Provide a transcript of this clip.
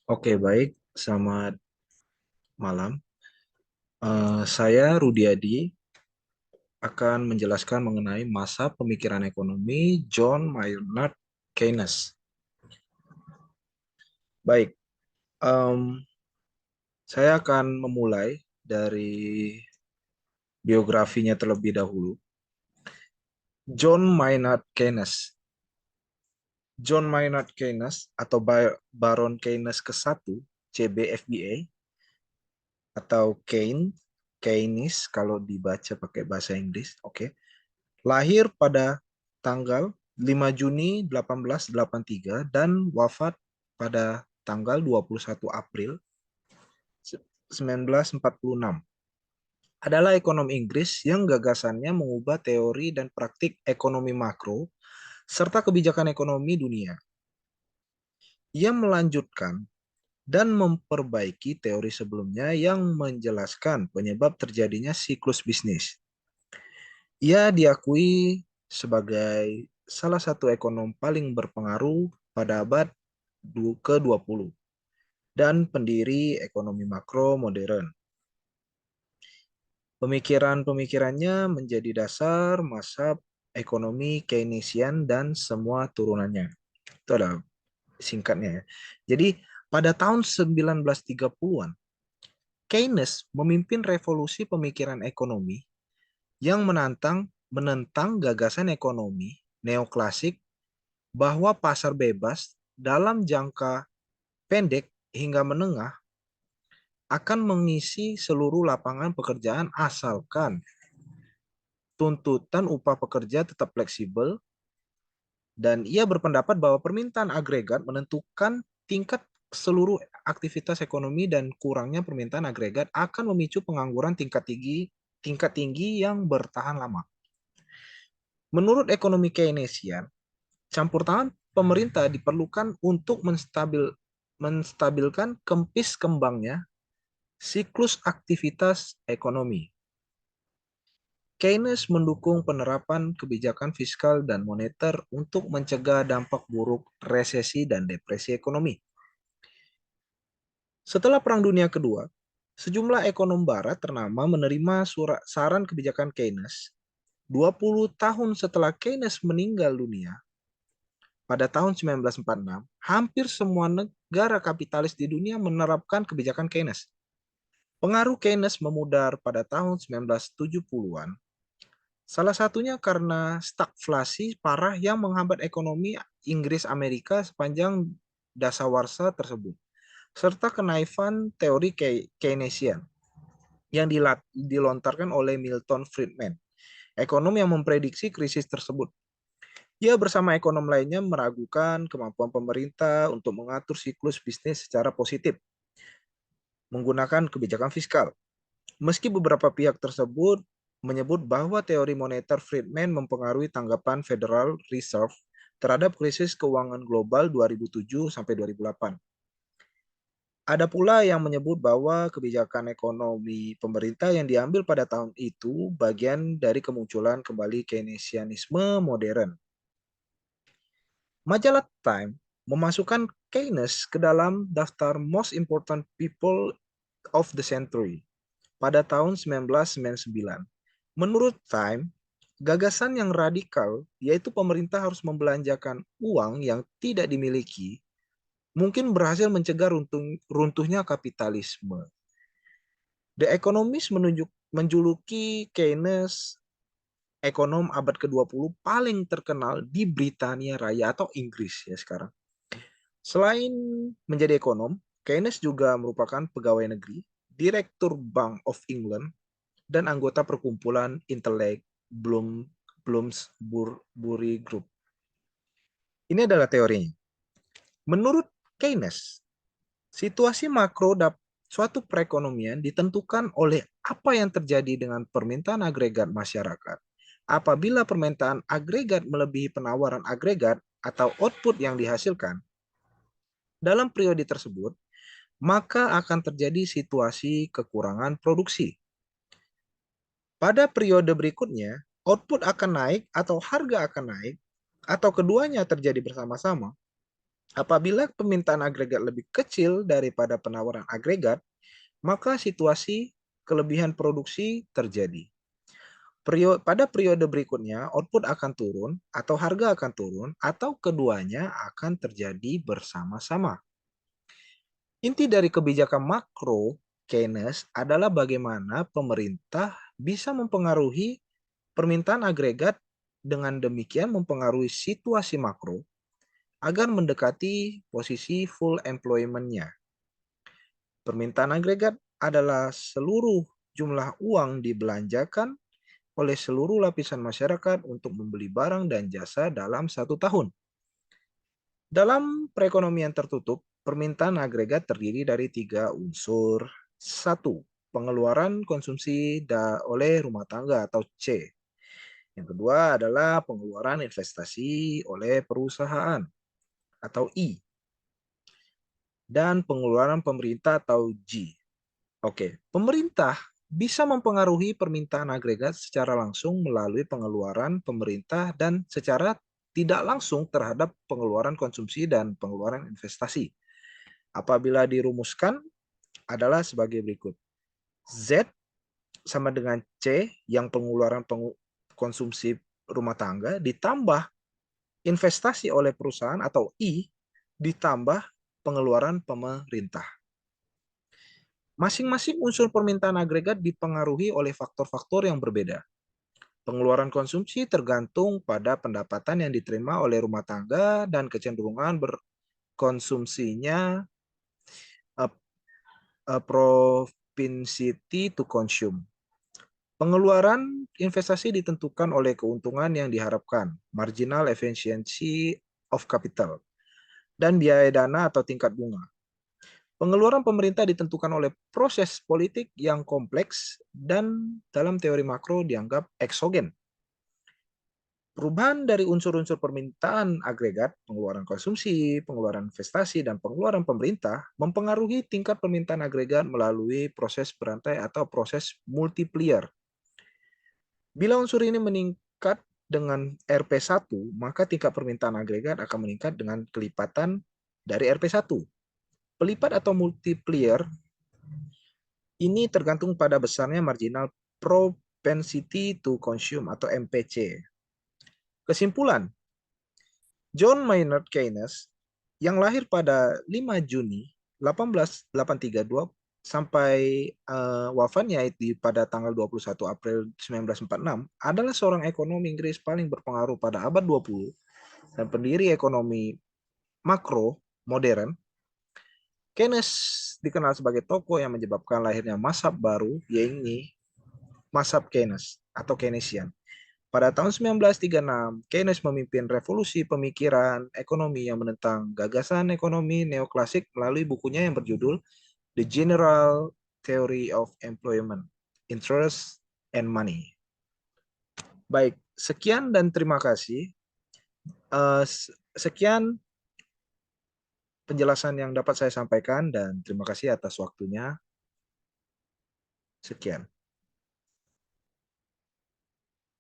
Oke, baik. Selamat malam. Saya Rudiadi akan menjelaskan mengenai masa pemikiran ekonomi John Maynard Keynes. Baik, em, saya akan memulai dari biografinya terlebih dahulu. John Maynard Keynes. John Maynard Keynes atau Baron Keynes ke-1, CBFBA, atau Keynes kalau dibaca pakai bahasa Inggris. Oke. Lahir pada tanggal 5 Juni 1883 dan wafat pada tanggal 21 April 1946. Adalah ekonom Inggris yang gagasannya mengubah teori dan praktik ekonomi makro serta kebijakan ekonomi dunia. Ia melanjutkan dan memperbaiki teori sebelumnya yang menjelaskan penyebab terjadinya siklus bisnis. Ia diakui sebagai salah satu ekonom paling berpengaruh pada abad ke-20 dan pendiri ekonomi makro modern. Pemikiran-pemikirannya menjadi dasar masa ekonomi Keynesian dan semua turunannya. Itu adalah singkatnya ya. Jadi pada tahun 1930-an, Keynes memimpin revolusi pemikiran ekonomi yang menentang gagasan ekonomi neoklasik bahwa pasar bebas dalam jangka pendek hingga menengah akan mengisi seluruh lapangan pekerjaan asalkan tuntutan upah pekerja tetap fleksibel, dan ia berpendapat bahwa permintaan agregat menentukan tingkat seluruh aktivitas ekonomi dan kurangnya permintaan agregat akan memicu pengangguran tingkat tinggi yang bertahan lama. Menurut ekonomi Keynesian, campur tangan pemerintah diperlukan untuk menstabilkan kempis kembangnya siklus aktivitas ekonomi. Keynes mendukung penerapan kebijakan fiskal dan moneter untuk mencegah dampak buruk resesi dan depresi ekonomi. Setelah Perang Dunia Kedua, sejumlah ekonom barat ternama menerima saran kebijakan Keynes. 20 tahun setelah Keynes meninggal dunia, pada tahun 1946, hampir semua negara kapitalis di dunia menerapkan kebijakan Keynes. Pengaruh Keynes memudar pada tahun 1970-an, salah satunya karena stagflasi parah yang menghambat ekonomi Inggris Amerika sepanjang dasawarsa tersebut, serta kenaifan teori Keynesian yang dilontarkan oleh Milton Friedman, ekonom yang memprediksi krisis tersebut. Ia bersama ekonom lainnya meragukan kemampuan pemerintah untuk mengatur siklus bisnis secara positif menggunakan kebijakan fiskal. Meski beberapa pihak tersebut menyebut bahwa teori moneter Friedman mempengaruhi tanggapan Federal Reserve terhadap krisis keuangan global 2007 sampai 2008. Ada pula yang menyebut bahwa kebijakan ekonomi pemerintah yang diambil pada tahun itu bagian dari kemunculan kembali Keynesianisme modern. Majalah Time memasukkan Keynes ke dalam daftar Most Important People of the Century pada tahun 1999. Menurut Time, gagasan yang radikal, yaitu pemerintah harus membelanjakan uang yang tidak dimiliki, mungkin berhasil mencegah runtuhnya kapitalisme. The Economist menjuluki Keynes ekonom abad ke-20 paling terkenal di Britania Raya atau Inggris ya sekarang. Selain menjadi ekonom, Keynes juga merupakan pegawai negeri, direktur Bank of England, dan anggota perkumpulan intelek Bloomsbury Group. Ini adalah teorinya. Menurut Keynes, situasi makro suatu perekonomian ditentukan oleh apa yang terjadi dengan permintaan agregat masyarakat. Apabila permintaan agregat melebihi penawaran agregat atau output yang dihasilkan dalam periode tersebut, maka akan terjadi situasi kekurangan produksi. Pada periode berikutnya, output akan naik atau harga akan naik, atau keduanya terjadi bersama-sama. Apabila permintaan agregat lebih kecil daripada penawaran agregat, maka situasi kelebihan produksi terjadi. Pada periode berikutnya, output akan turun, atau harga akan turun, atau keduanya akan terjadi bersama-sama. Inti dari kebijakan makro Keynes adalah bagaimana pemerintah bisa mempengaruhi permintaan agregat, dengan demikian mempengaruhi situasi makro agar mendekati posisi full employment-nya. Permintaan agregat adalah seluruh jumlah uang dibelanjakan oleh seluruh lapisan masyarakat untuk membeli barang dan jasa dalam satu tahun. Dalam perekonomian tertutup, permintaan agregat terdiri dari 3 unsur. 1. Pengeluaran konsumsi oleh rumah tangga atau C. Yang kedua adalah pengeluaran investasi oleh perusahaan atau I. Dan pengeluaran pemerintah atau G. Oke, pemerintah bisa mempengaruhi permintaan agregat secara langsung melalui pengeluaran pemerintah dan secara tidak langsung terhadap pengeluaran konsumsi dan pengeluaran investasi. Apabila dirumuskan adalah sebagai berikut. Z sama dengan C yang pengeluaran konsumsi rumah tangga ditambah investasi oleh perusahaan atau I ditambah pengeluaran pemerintah. Masing-masing unsur permintaan agregat dipengaruhi oleh faktor-faktor yang berbeda. Pengeluaran konsumsi tergantung pada pendapatan yang diterima oleh rumah tangga dan kecenderungan berkonsumsinya, propensity to consume. Pengeluaran investasi ditentukan oleh keuntungan yang diharapkan, marginal efficiency of capital, dan biaya dana atau tingkat bunga. Pengeluaran pemerintah ditentukan oleh proses politik yang kompleks dan dalam teori makro dianggap eksogen. Perubahan dari unsur-unsur permintaan agregat, pengeluaran konsumsi, pengeluaran investasi, dan pengeluaran pemerintah mempengaruhi tingkat permintaan agregat melalui proses berantai atau proses multiplier. Bila unsur ini meningkat dengan RP1, maka tingkat permintaan agregat akan meningkat dengan kelipatan dari RP1. Pelipat atau multiplier ini tergantung pada besarnya marginal propensity to consume atau MPC. Kesimpulan, John Maynard Keynes yang lahir pada 5 Juni 1832 sampai wafatnya pada tanggal 21 April 1946 adalah seorang ekonom Inggris paling berpengaruh pada abad 20 dan pendiri ekonomi makro modern. Keynes dikenal sebagai tokoh yang menyebabkan lahirnya mazhab baru, yaitu mazhab Keynes atau Keynesian. Pada tahun 1936, Keynes memimpin revolusi pemikiran ekonomi yang menentang gagasan ekonomi neoklasik melalui bukunya yang berjudul The General Theory of Employment, Interest, and Money. Baik, sekian dan terima kasih. Sekian penjelasan yang dapat saya sampaikan dan terima kasih atas waktunya. Sekian.